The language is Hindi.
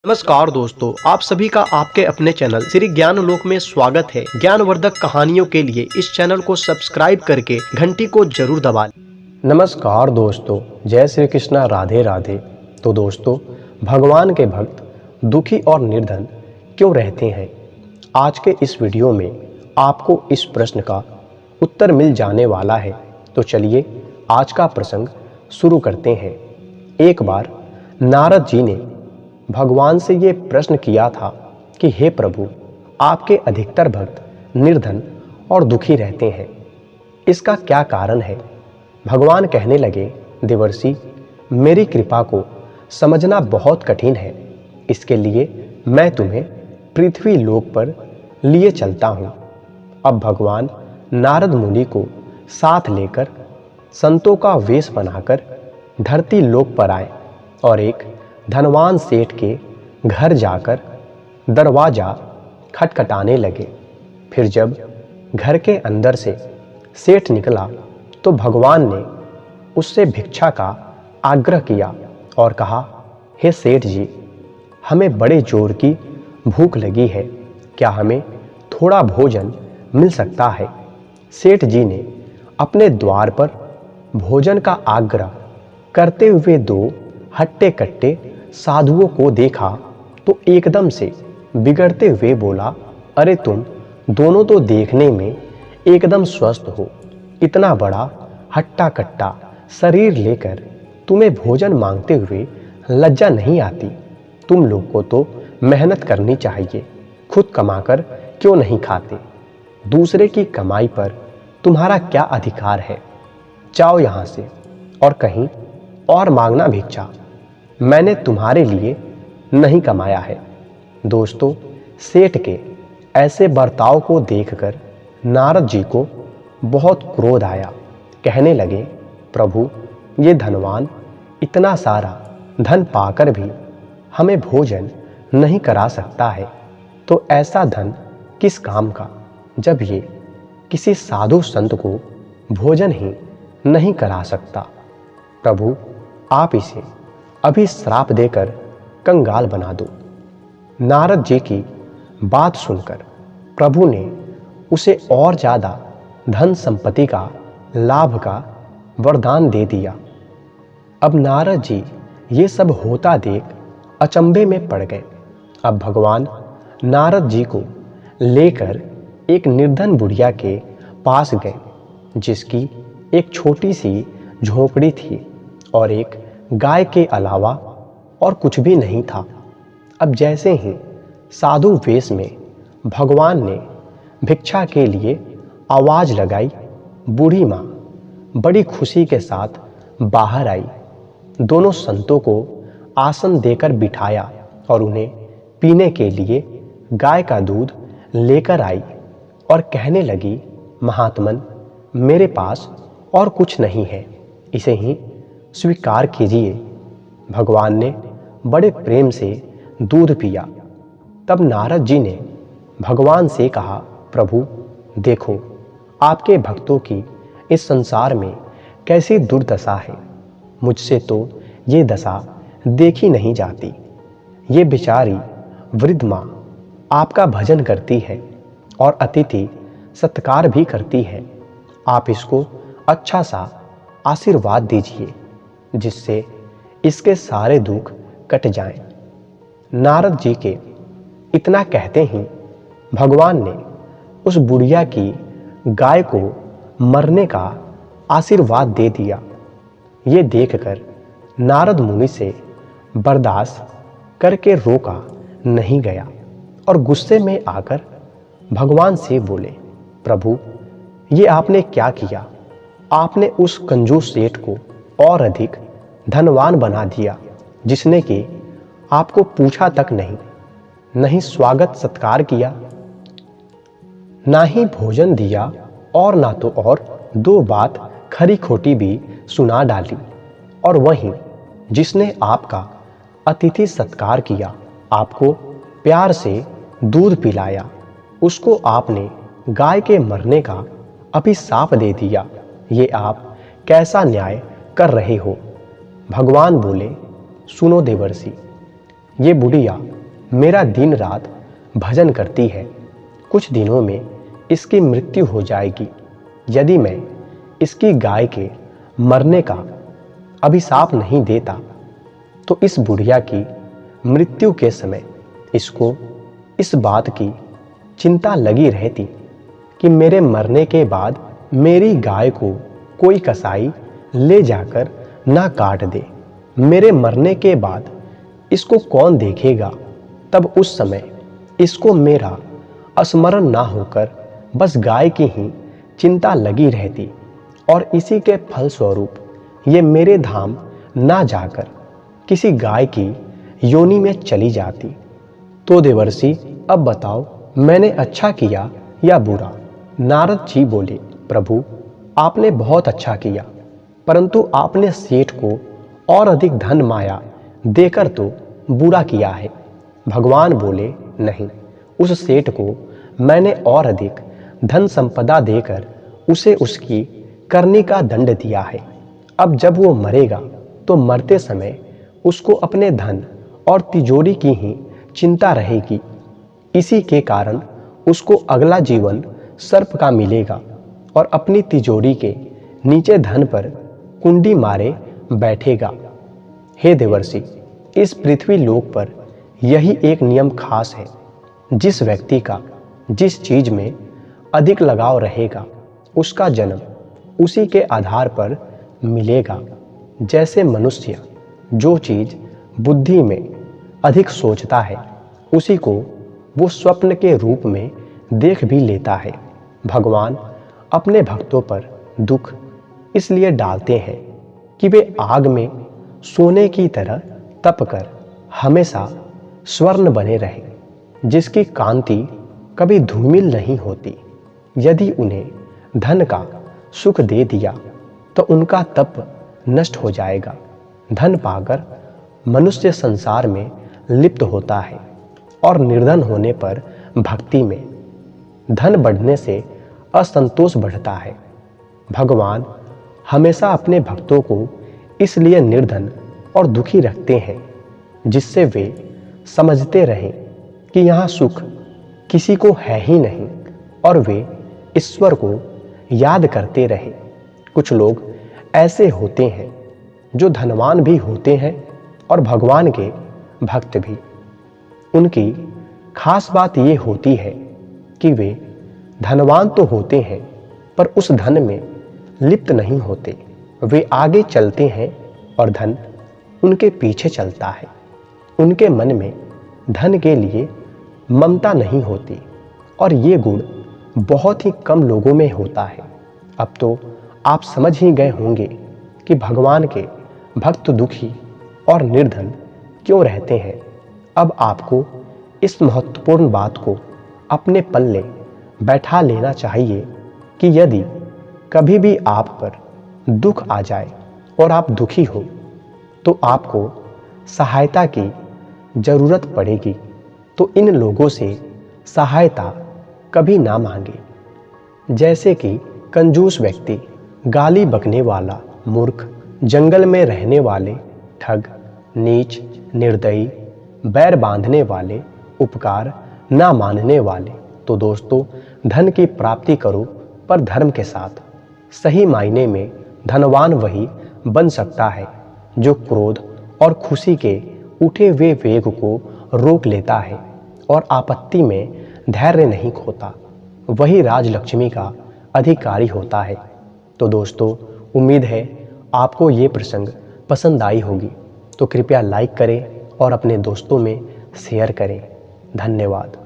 नमस्कार दोस्तों, आप सभी का आपके अपने चैनल श्री ज्ञान लोक में स्वागत है। ज्ञानवर्धक कहानियों के लिए इस चैनल को सब्सक्राइब करके घंटी को जरूर दबा लें। नमस्कार दोस्तों, जय श्री कृष्णा, राधे राधे। तो दोस्तों, भगवान के भक्त दुखी और निर्धन क्यों रहते हैं? आज के इस वीडियो में आपको इस प्रश्न का उत्तर मिल जाने वाला है। तो चलिए आज का प्रसंग शुरू करते हैं। एक बार नारद जी ने भगवान से ये प्रश्न किया था कि हे प्रभु, आपके अधिकतर भक्त निर्धन और दुखी रहते हैं, इसका क्या कारण है? भगवान कहने लगे, देवर्षि, मेरी कृपा को समझना बहुत कठिन है। इसके लिए मैं तुम्हें पृथ्वी लोक पर लिए चलता हूँ। अब भगवान नारद मुनि को साथ लेकर संतों का वेश बनाकर धरती लोक पर आए और एक धनवान सेठ के घर जाकर दरवाजा खटखटाने लगे। फिर जब घर के अंदर से सेठ निकला तो भगवान ने उससे भिक्षा का आग्रह किया और कहा, हे सेठ जी, हमें बड़े जोर की भूख लगी है, क्या हमें थोड़ा भोजन मिल सकता है? सेठ जी ने अपने द्वार पर भोजन का आग्रह करते हुए दो हट्टे कट्टे साधुओं को देखा तो एकदम से बिगड़ते हुए बोला, अरे तुम दोनों तो देखने में एकदम स्वस्थ हो, इतना बड़ा हट्टा कट्टा शरीर लेकर तुम्हें भोजन मांगते हुए लज्जा नहीं आती? तुम लोग को तो मेहनत करनी चाहिए, खुद कमाकर क्यों नहीं खाते? दूसरे की कमाई पर तुम्हारा क्या अधिकार है? जाओ यहाँ से और कहीं और मांगना भिक्षा, मैंने तुम्हारे लिए नहीं कमाया है। दोस्तों, सेठ के ऐसे बर्ताव को देखकर नारद जी को बहुत क्रोध आया। कहने लगे, प्रभु, ये धनवान इतना सारा धन पाकर भी हमें भोजन नहीं करा सकता है, तो ऐसा धन किस काम का, जब ये किसी साधु संत को भोजन ही नहीं करा सकता। प्रभु, आप इसे अभी श्राप देकर कंगाल बना दो। नारद जी की बात सुनकर प्रभु ने उसे और ज़्यादा धन संपत्ति का लाभ का वरदान दे दिया। अब नारद जी ये सब होता देख अचंभे में पड़ गए। अब भगवान नारद जी को लेकर एक निर्धन बुढ़िया के पास गए, जिसकी एक छोटी सी झोपड़ी थी और एक गाय के अलावा और कुछ भी नहीं था। अब जैसे ही साधु वेश में भगवान ने भिक्षा के लिए आवाज लगाई, बूढ़ी माँ बड़ी खुशी के साथ बाहर आई, दोनों संतों को आसन देकर बिठाया और उन्हें पीने के लिए गाय का दूध लेकर आई और कहने लगी, महात्मन, मेरे पास और कुछ नहीं है, इसे ही स्वीकार कीजिए। भगवान ने बड़े प्रेम से दूध पिया। तब नारद जी ने भगवान से कहा, प्रभु देखो, आपके भक्तों की इस संसार में कैसी दुर्दशा है। मुझसे तो ये दशा देखी नहीं जाती। ये बेचारी वृद्ध माँ आपका भजन करती है और अतिथि सत्कार भी करती है। आप इसको अच्छा सा आशीर्वाद दीजिए, जिससे इसके सारे दुख कट जाएं। नारद जी के इतना कहते ही भगवान ने उस बुढ़िया की गाय को मरने का आशीर्वाद दे दिया। ये देखकर नारद मुनि से बर्दाश्त करके रोका नहीं गया और गुस्से में आकर भगवान से बोले, प्रभु, ये आपने क्या किया? आपने उस कंजूस सेठ को और अधिक धनवान बना दिया, जिसने कि आपको पूछा तक नहीं स्वागत सत्कार किया, ना ही भोजन दिया और ना तो और दो बात खरी खोटी भी सुना डाली। और वहीं जिसने आपका अतिथि सत्कार किया, आपको प्यार से दूध पिलाया, उसको आपने गाय के मरने का अभिशाप दे दिया। ये आप कैसा न्याय कर रहे हो? भगवान बोले, सुनो देवर्षि, ये बुढ़िया मेरा दिन रात भजन करती है, कुछ दिनों में इसकी मृत्यु हो जाएगी। यदि मैं इसकी गाय के मरने का अभिशाप नहीं देता तो इस बुढ़िया की मृत्यु के समय इसको इस बात की चिंता लगी रहती कि मेरे मरने के बाद मेरी गाय को कोई कसाई ले जाकर ना काट दे। मेरे मरने के बाद इसको कौन देखेगा? तब उस समय इसको मेरा स्मरण ना होकर बस गाय की ही चिंता लगी रहती और इसी के फलस्वरूप ये मेरे धाम ना जाकर किसी गाय की योनि में चली जाती। तो देवर्षि, अब बताओ मैंने अच्छा किया या बुरा? नारद जी बोले, प्रभु आपने बहुत अच्छा किया, परंतु आपने सेठ को और अधिक धन माया देकर तो बुरा किया है। भगवान बोले, नहीं, उस सेठ को मैंने और अधिक धन संपदा देकर उसे उसकी करनी का दंड दिया है। अब जब वो मरेगा तो मरते समय उसको अपने धन और तिजोरी की ही चिंता रहेगी। इसी के कारण उसको अगला जीवन सर्प का मिलेगा और अपनी तिजोरी के नीचे धन पर कुंडी मारे बैठेगा। हे देवर्षि, इस पृथ्वी लोक पर यही एक नियम खास है, जिस व्यक्ति का जिस चीज में अधिक लगाव रहेगा उसका जन्म उसी के आधार पर मिलेगा। जैसे मनुष्य जो चीज बुद्धि में अधिक सोचता है उसी को वो स्वप्न के रूप में देख भी लेता है। भगवान अपने भक्तों पर दुख इसलिए डालते हैं कि वे आग में सोने की तरह तपकर हमेशा स्वर्ण बने रहे, जिसकी कांति कभी धूमिल नहीं होती। यदि उन्हें धन का सुख दे दिया तो उनका तप नष्ट हो जाएगा। धन पाकर मनुष्य संसार में लिप्त होता है और निर्धन होने पर भक्ति में, धन बढ़ने से असंतोष बढ़ता है। भगवान हमेशा अपने भक्तों को इसलिए निर्धन और दुखी रखते हैं जिससे वे समझते रहें कि यहाँ सुख किसी को है ही नहीं और वे ईश्वर को याद करते रहें। कुछ लोग ऐसे होते हैं जो धनवान भी होते हैं और भगवान के भक्त भी। उनकी खास बात ये होती है कि वे धनवान तो होते हैं पर उस धन में लिप्त नहीं होते। वे आगे चलते हैं और धन उनके पीछे चलता है। उनके मन में धन के लिए ममता नहीं होती और ये गुण बहुत ही कम लोगों में होता है। अब तो आप समझ ही गए होंगे कि भगवान के भक्त दुखी और निर्धन क्यों रहते हैं। अब आपको इस महत्वपूर्ण बात को अपने पल्ले बैठा लेना चाहिए कि यदि कभी भी आप पर दुख आ जाए और आप दुखी हो तो आपको सहायता की जरूरत पड़ेगी, तो इन लोगों से सहायता कभी ना मांगे। जैसे कि कंजूस व्यक्ति, गाली बकने वाला मूर्ख, जंगल में रहने वाले ठग, नीच, निर्दयी, बैर बांधने वाले, उपकार ना मानने वाले। तो दोस्तों, धन की प्राप्ति करो पर धर्म के साथ। सही मायने में धनवान वही बन सकता है जो क्रोध और खुशी के उठे हुए वेग को रोक लेता है और आपत्ति में धैर्य नहीं खोता। वही राजलक्ष्मी का अधिकारी होता है। तो दोस्तों, उम्मीद है आपको ये प्रसंग पसंद आई होगी, तो कृपया लाइक करें और अपने दोस्तों में शेयर करें। धन्यवाद।